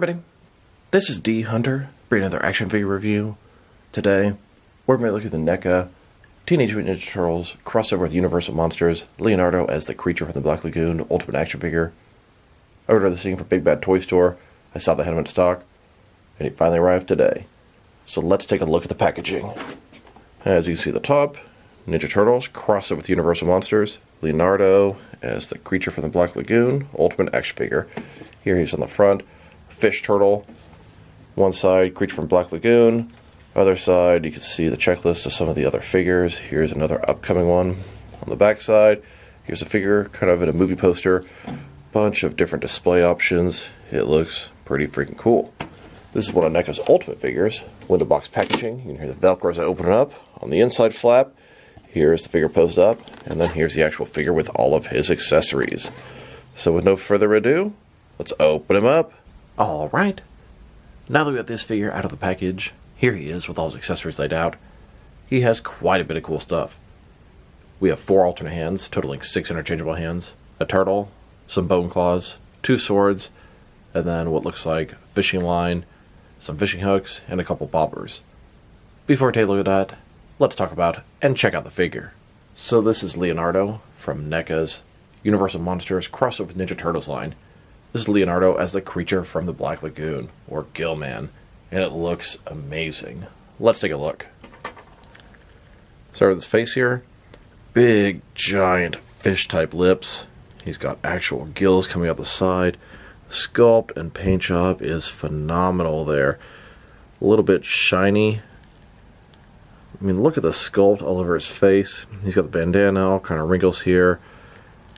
everybody, this is D Hunter, bringing another action figure review. Today, we're going to look at the Neca Teenage Mutant Ninja Turtles crossover with Universal Monsters, Leonardo as the creature from the Black Lagoon Ultimate action figure. I ordered this thing from Big Bad Toy Store. I saw they had them in stock, and it finally arrived today. So let's take a look at the packaging. As you can see at the top, Ninja Turtles crossover with Universal Monsters, Leonardo as the creature from the Black Lagoon Ultimate action figure. Here he's on the front, fish turtle. One side, creature from Black Lagoon. Other side, you can see the checklist of some of the other figures. Here's another upcoming one. On the back side, here's a figure kind of in a movie poster. Bunch of different display options. It looks pretty freaking cool. This is one of NECA's Ultimate figures. Window box packaging. You can hear the Velcro as I open it up. On the inside flap, here's the figure posed up. And then here's the actual figure with all of his accessories. So with no further ado, let's open him up. Alright. Now that we got this figure out of the package, here he is with all his accessories laid out. He has quite a bit of cool stuff. We have 4 alternate hands, totaling 6 interchangeable hands. A turtle, some bone claws, 2 swords, and then what looks like fishing line, some fishing hooks, and a couple bobbers. Before we take a look at that, let's talk about and check out the figure. So this is Leonardo from NECA's Universal Monsters crossover with Ninja Turtles line. This is Leonardo as the creature from the Black Lagoon, or Gillman, and it looks amazing. Let's take a look. Start with his face here. Big, giant fish-type lips. He's got actual gills coming out the side. The sculpt and paint job is phenomenal there. A little bit shiny. I mean, look at the sculpt all over his face. He's got the bandana, all kind of wrinkles here.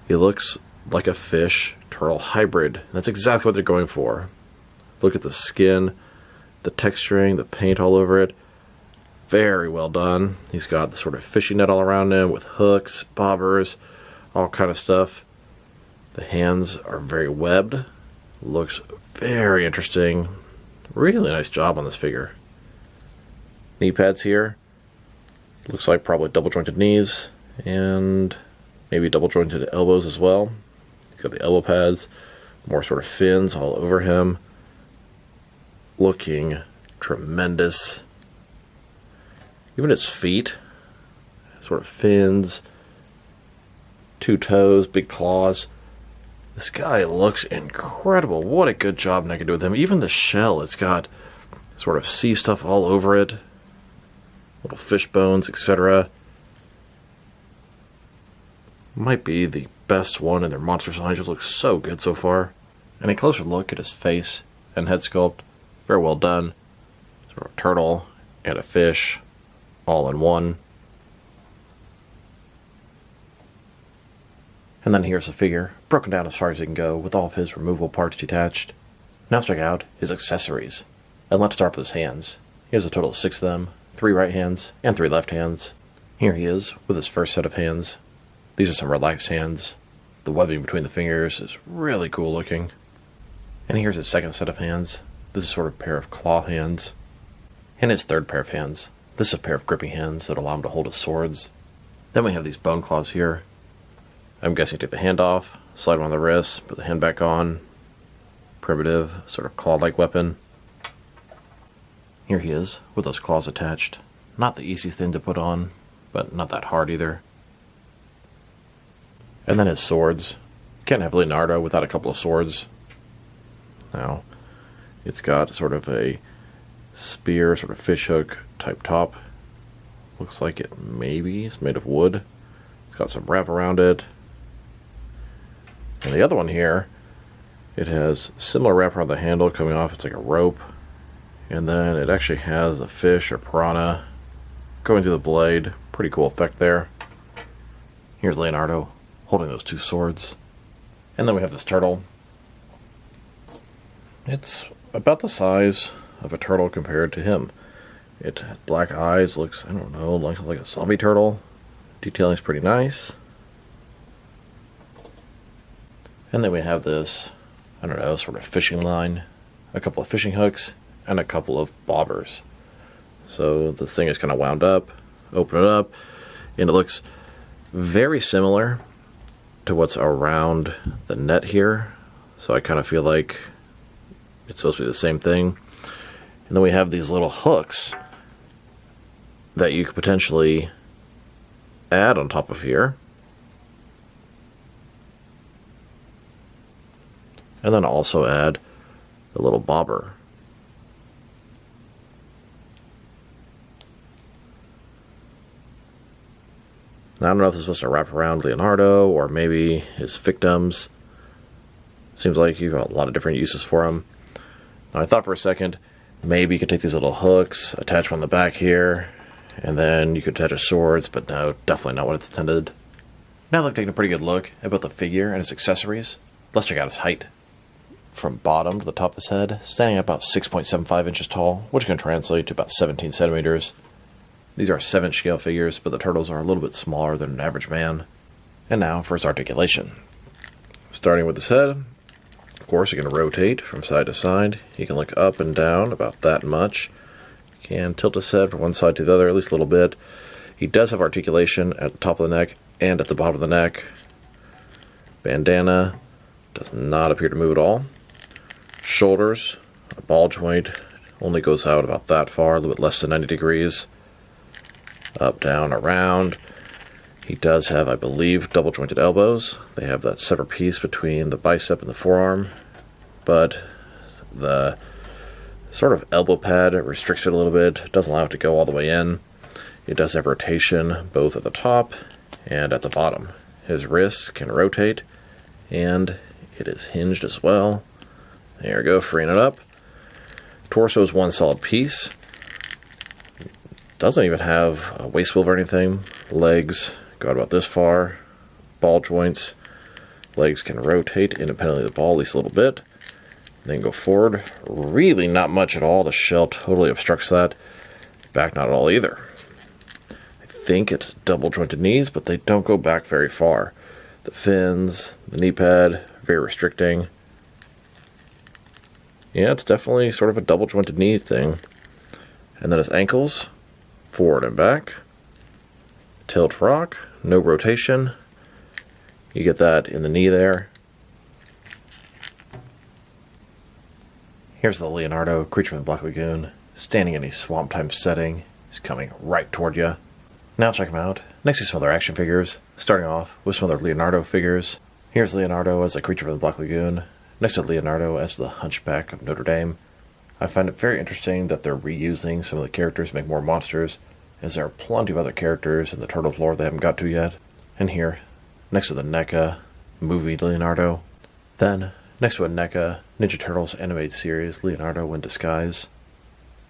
He looks like a fish-turtle hybrid. That's exactly what they're going for. Look at the skin, the texturing, the paint all over it. Very well done. He's got the sort of fishing net all around him with hooks, bobbers, all kind of stuff. The hands are very webbed. Looks very interesting. Really nice job on this figure. Knee pads here. Looks like probably double jointed knees and maybe double jointed elbows as well. He's got the elbow pads, more sort of fins all over him. Looking tremendous. Even his feet, sort of fins, 2 toes, big claws. This guy looks incredible. What a good job NECA did with him. Even the shell, it's got sort of sea stuff all over it. Little fish bones, etc. Might be the best one in their Monsters line. Just looks so good so far. And a closer look at his face and head sculpt. Very well done. Sort of a turtle and a fish all in one. And then here's the figure, broken down as far as he can go, with all of his removable parts detached. Now let's check out his accessories. And let's start with his hands. He has a total of 6 of them, 3 right hands and 3 left hands. Here he is with his first set of hands. These are some relaxed hands. The webbing between the fingers is really cool looking. And here's his second set of hands. This is sort of a pair of claw hands. And his third pair of hands. This is a pair of gripping hands that allow him to hold his swords. Then we have these bone claws here. I'm guessing take the hand off, slide them on the wrist, put the hand back on. Primitive, sort of claw-like weapon. Here he is, with those claws attached. Not the easiest thing to put on, but not that hard either. And then his swords. Can't have Leonardo without a couple of swords. Now, it's got sort of a spear, sort of fishhook type top. Looks like it maybe is made of wood. It's got some wrap around it. And the other one here, it has similar wrap around the handle coming off. It's like a rope. And then it actually has a fish or piranha going through the blade. Pretty cool effect there. Here's Leonardo holding those 2 swords. And then we have this turtle. It's about the size of a turtle compared to him. It has black eyes, looks, I don't know, like a zombie turtle. Detailing's pretty nice. And then we have this, I don't know, sort of fishing line, a couple of fishing hooks, and a couple of bobbers. So the thing is kind of wound up, open it up, and it looks very similar to what's around the net here. So I kind of feel like It's supposed to be the same thing. And then we have these little hooks that you could potentially add on top of here. And then also add a little bobber. Now, I don't know if this is supposed to wrap around Leonardo or maybe his victims. Seems like you've got a lot of different uses for them. Now, I thought for a second, maybe you could take these little hooks, attach one on the back here, and then you could attach his swords, but no, definitely not what it's intended. Now that I've taken a pretty good look at both the figure and his accessories, let's check out his height. From bottom to the top of his head, standing at about 6.75 inches tall, which can translate to about 17 centimeters. These are 7-inch scale figures, but the turtles are a little bit smaller than an average man. And now for his articulation. Starting with his head, of course, you can rotate from side to side. You can look up and down about that much. You can tilt his head from one side to the other at least a little bit. He does have articulation at the top of the neck and at the bottom of the neck. Bandana does not appear to move at all. Shoulders, a ball joint, only goes out about that far, a little bit less than 90 degrees. Up, down, around. He does have, I believe, double jointed elbows. They have that separate piece between the bicep and the forearm, but the sort of elbow pad restricts it a little bit, doesn't allow it to go all the way in. It does have rotation both at the top and at the bottom. His wrists can rotate, and it is hinged as well. There we go, freeing it up. Torso is one solid piece. Doesn't even have a waist swivel or anything. Legs go out about this far. Ball joints. Legs can rotate independently of the ball at least a little bit. Then go forward. Really not much at all. The shell totally obstructs that. Back not at all either. I think it's double jointed knees, but they don't go back very far. The fins, the knee pad, very restricting. Yeah, it's definitely sort of a double jointed knee thing. And then his ankles. Forward and back, tilt rock, no rotation. You get that in the knee there. Here's the Leonardo, creature from the Black Lagoon, standing in a swamp time setting. He's coming right toward you. Now check him out. Next to some other action figures, starting off with some other Leonardo figures. Here's Leonardo as the creature from the Black Lagoon, next to Leonardo as the Hunchback of Notre Dame. I find it very interesting that they're reusing some of the characters to make more monsters, as there are plenty of other characters in the Turtles lore they haven't got to yet. And here, next to the NECA movie Leonardo. Then, next to a NECA Ninja Turtles animated series Leonardo in Disguise.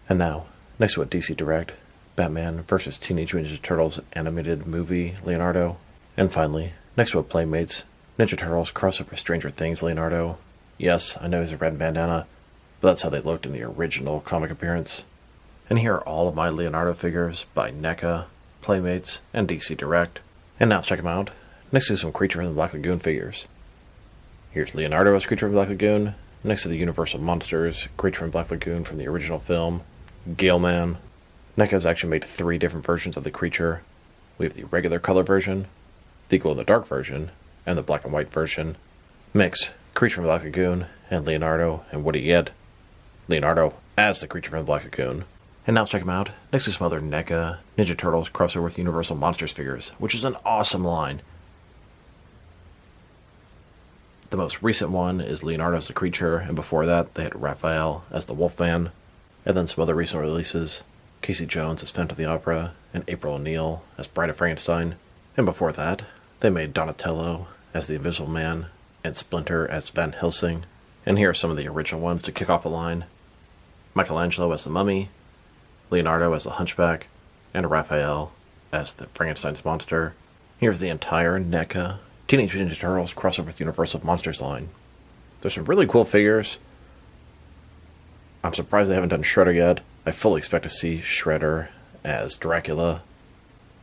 And now, next to a DC Direct Batman vs. Teenage Mutant Ninja Turtles animated movie Leonardo. And finally, next to a Playmates Ninja Turtles crossover Stranger Things Leonardo. Yes, I know he's a red bandana, but that's how they looked in the original comic appearance. And here are all of my Leonardo figures by NECA, Playmates, and DC Direct. And now let's check them out, next to some Creature from the Black Lagoon figures. Here's Leonardo as Creature from the Black Lagoon, next to the Universal Monsters, Creature from the Black Lagoon from the original film, Gale Man. NECA has actually made 3 different versions of the creature. We have the regular color version, the glow-in-the-dark version, and the black and white version. Mix Creature from the Black Lagoon and Leonardo, and what do you get? Leonardo as the Creature from the Black Lagoon. And now let's check them out, next to some other NECA Ninja Turtles crossover with Universal Monsters figures, which is an awesome line. The most recent one is Leonardo as the creature, and before that they had Raphael as the Wolfman. And then some other recent releases, Casey Jones as Phantom of the Opera, and April O'Neil as Bride of Frankenstein. And before that, they made Donatello as the Invisible Man, and Splinter as Van Helsing. And here are some of the original ones to kick off the line. Michelangelo as the Mummy, Leonardo as the Hunchback, and Raphael as the Frankenstein's monster. Here's the entire NECA Teenage Mutant Ninja Turtles crossover with Universal Monsters line. There's some really cool figures. I'm surprised they haven't done Shredder yet. I fully expect to see Shredder as Dracula.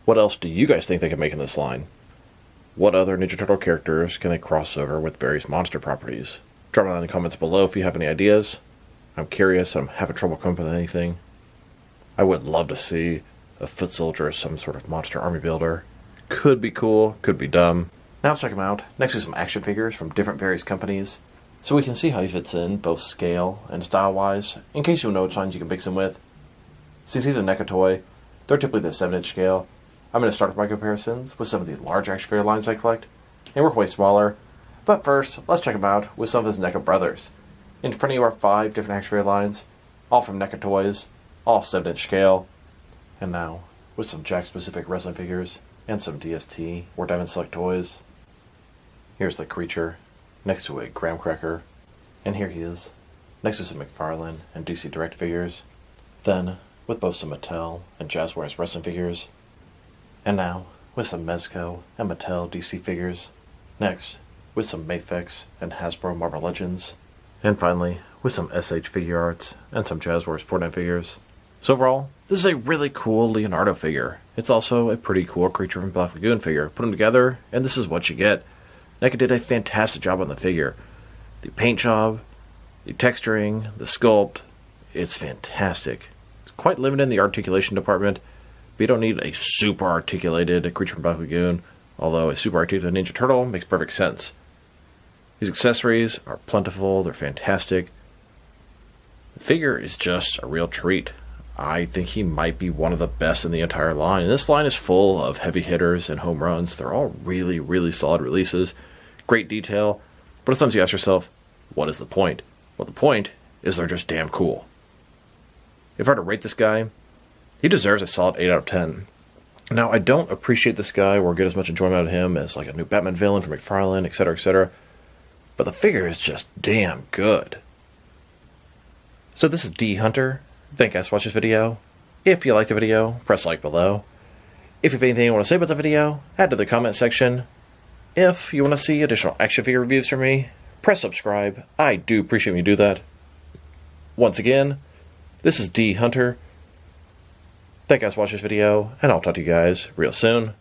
What else do you guys think they can make in this line? What other Ninja Turtle characters can they cross over with various monster properties? Drop it down in the comments below if you have any ideas. I'm curious. I'm having trouble coming up with anything. I would love to see a foot soldier as some sort of monster army builder. Could be cool, could be dumb. Now let's check them out, next to some action figures from different various companies. So we can see how he fits in, both scale and style-wise, in case you know which lines you can mix him with. Since he's a NECA toy, they're typically the 7-inch scale. I'm going to start with my comparisons with some of the large action figure lines I collect, and work way smaller. But first, let's check him out with some of his NECA brothers. In front of you are 5 different action figure lines, all from NECA toys, all 7-inch scale. And now, with some Jack-specific wrestling figures, and some DST or Diamond Select toys. Here's the creature, next to a graham cracker, and here he is, next to some McFarlane and DC Direct figures. Then, with both some Mattel and Jazzwares wrestling figures. And now, with some Mezco and Mattel DC figures. Next, with some Mafex and Hasbro Marvel Legends. And finally, with some SH figure arts and some Jazzwares Fortnite figures. So overall, this is a really cool Leonardo figure. It's also a pretty cool Creature from Black Lagoon figure. Put them together, and this is what you get. NECA did a fantastic job on the figure. The paint job, the texturing, the sculpt, it's fantastic. It's quite limited in the articulation department, but you don't need a super articulated Creature from Black Lagoon, although a super articulated Ninja Turtle makes perfect sense. These accessories are plentiful, they're fantastic. The figure is just a real treat. I think he might be one of the best in the entire line. And this line is full of heavy hitters and home runs. They're all really, really solid releases. Great detail. But sometimes you ask yourself, what is the point? Well, the point is they're just damn cool. If I were to rate this guy, he deserves a solid 8 out of 10. Now, I don't appreciate this guy or get as much enjoyment out of him as like a new Batman villain from McFarlane, etc., etc. But the figure is just damn good. So this is D Hunter. Thank you guys for watching this video. If you liked the video, press like below. If you have anything you want to say about the video, add to the comment section. If you want to see additional action figure reviews from me, press subscribe. I do appreciate when you do that. Once again, this is D Hunter. Thank you guys for watching this video, and I'll talk to you guys real soon.